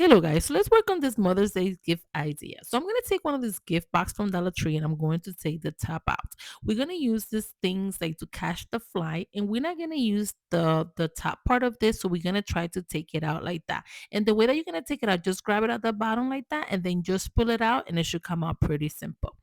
Hello guys, so let's work on this Mother's Day gift idea. So I'm gonna take one of these gift box from Dollar Tree and I'm going to take the top out. We're gonna use these things like to catch the fly, and we're not gonna use the top part of this. So we're gonna try to take it out like that. And the way that you're gonna take it out, just grab it at the bottom like that, and then just pull it out, and it should come out pretty simple.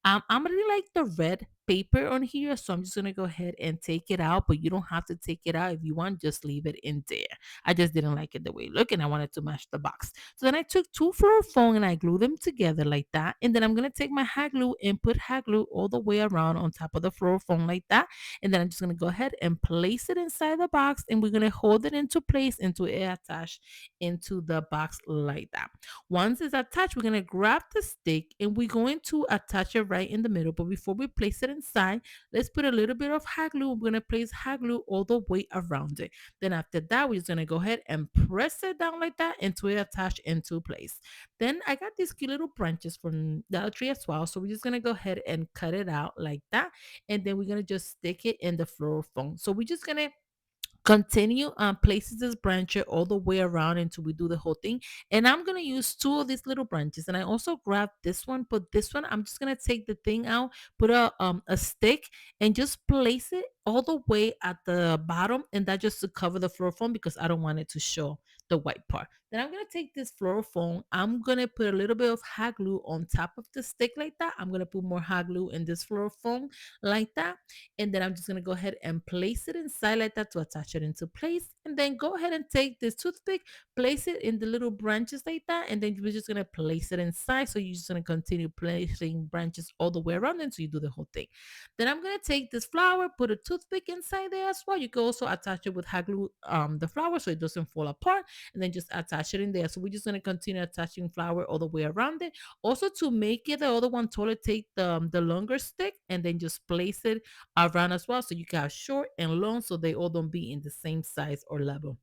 I'm really like the red paper on here, so I'm just gonna go ahead and take it out. But you don't have to take it out if you want. Just leave it in there. I just didn't like it the way it looked, and I wanted to match the box. So then I took two floral foam and I glued them together like that. And then I'm gonna take my hot glue and put hot glue all the way around on top of the floral foam like that. And then I'm just gonna go ahead and place it inside the box, and we're gonna hold it into place until it attach into the box like that. Once it's attached, we're gonna grab the stick and we're going to attach it right in the middle. But before we place it inside, let's put a little bit of hot glue. We're gonna place hot glue all the way around it. Then after that, we're just gonna go ahead and press it down like that until it attach into place. Then I got these cute little branches from Dollar Tree as well. So we're just gonna go ahead and cut it out like that. And then we're gonna just stick it in the floral foam. So we're just gonna continue places this branch all the way around until we do the whole thing. And I'm gonna use two of these little branches, and I also grabbed this one, but this one I'm just gonna take the thing out, put a stick, and just place it all the way at the bottom, and that just to cover the floor foam because I don't want it to show the white part. Then I'm gonna take this floor foam, I'm gonna put a little bit of hot glue on top of the stick like that. I'm gonna put more hot glue in this floor foam like that, and then I'm just gonna go ahead and place it inside like that to attach it into place. And then go ahead and take this toothpick, place it in the little branches like that, and then we're just gonna place it inside. So you're just gonna continue placing branches all the way around until you do the whole thing. Then I'm gonna take this flower, put a toothpick inside there as well. You can also attach it with hot glue, the flower, so it doesn't fall apart, and then just attach it in there. So we're just gonna continue attaching flower all the way around it. Also, to make it the other one taller, take the longer stick and then just place it around as well. So you can have short and long, so they all don't be in the same size or level,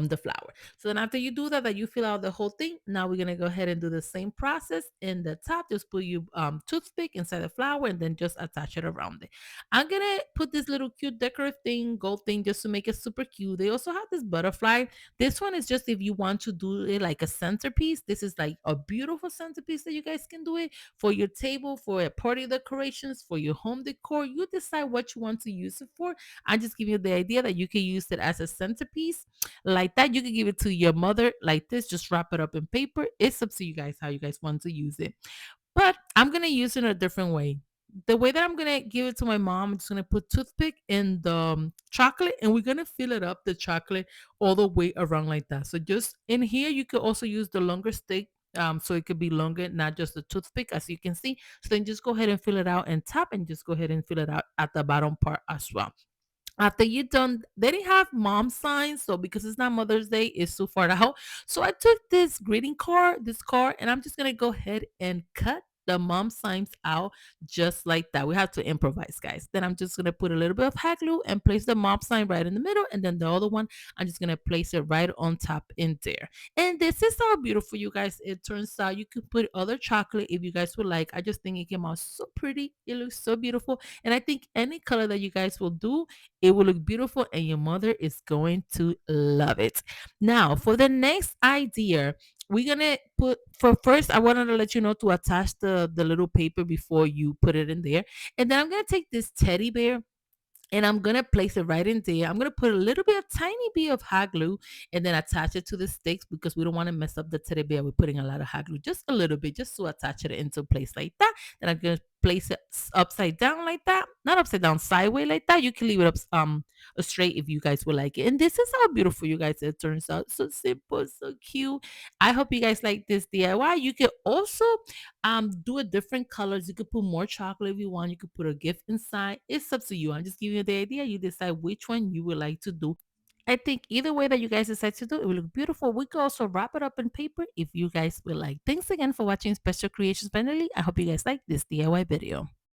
the flour. So then after you do that, that you fill out the whole thing, now we're gonna go ahead and do the same process in the top. Just put your toothpick inside the flour and then just attach it around it. I'm gonna put this little cute decorative thing, gold thing, just to make it super cute. They also have this butterfly. This one is just if you want to do it like a centerpiece. This is like a beautiful centerpiece that you guys can do it for your table, for a party decorations, for your home decor. You decide what you want to use it for. I just give you the idea that you can use it as a centerpiece like that. You can give it to your mother like this, just wrap it up in paper. It's up to you guys how you guys want to use it. But I'm gonna use it in a different way. The way that I'm gonna give it to my mom, I'm just gonna put toothpick in the chocolate, and we're gonna fill it up the chocolate all the way around like that. So just in here, you could also use the longer stick. So it could be longer, not just the toothpick, as you can see. So then just go ahead and fill it out and top, and just go ahead and fill it out at the bottom part as well. After you done, they didn't have mom signs, so because it's not Mother's Day, it's too far out. So I took this greeting card, this card, and I'm just gonna go ahead and cut the mom signs out just like that. We have to improvise, guys. Then I'm just gonna put a little bit of hot glue and place the mom sign right in the middle, and then the other one, I'm just gonna place it right on top in there. And this is how beautiful, you guys, it turns out. You could put other chocolate if you guys would like. I just think it came out so pretty. It looks so beautiful, and I think any color that you guys will do, it will look beautiful and your mother is going to love it. Now, for the next idea, we're gonna put for first, I wanted to let you know to attach the little paper before you put it in there. And then I'm gonna take this teddy bear and I'm gonna place it right in there. I'm gonna put a little bit, a tiny bit of hot glue, and then attach it to the sticks because we don't want to mess up the teddy bear. We're putting a lot of hot glue, just a little bit, just to attach it into place like that. Then I'm gonna place it upside down like that, not upside down, sideways like that. You can leave it up straight if you guys would like it. And this is how beautiful, you guys, it turns out. So simple, so cute. I hope you guys like this DIY. You can also do a different colors. You could put more chocolate if you want. You could put a gift inside. It's up to you. I'm just giving you the idea. You decide which one you would like to do. I think either way that you guys decide to do, it will look beautiful. We could also wrap it up in paper if you guys would like. Thanks again for watching Special Creations. Finally, I hope you guys like this DIY video.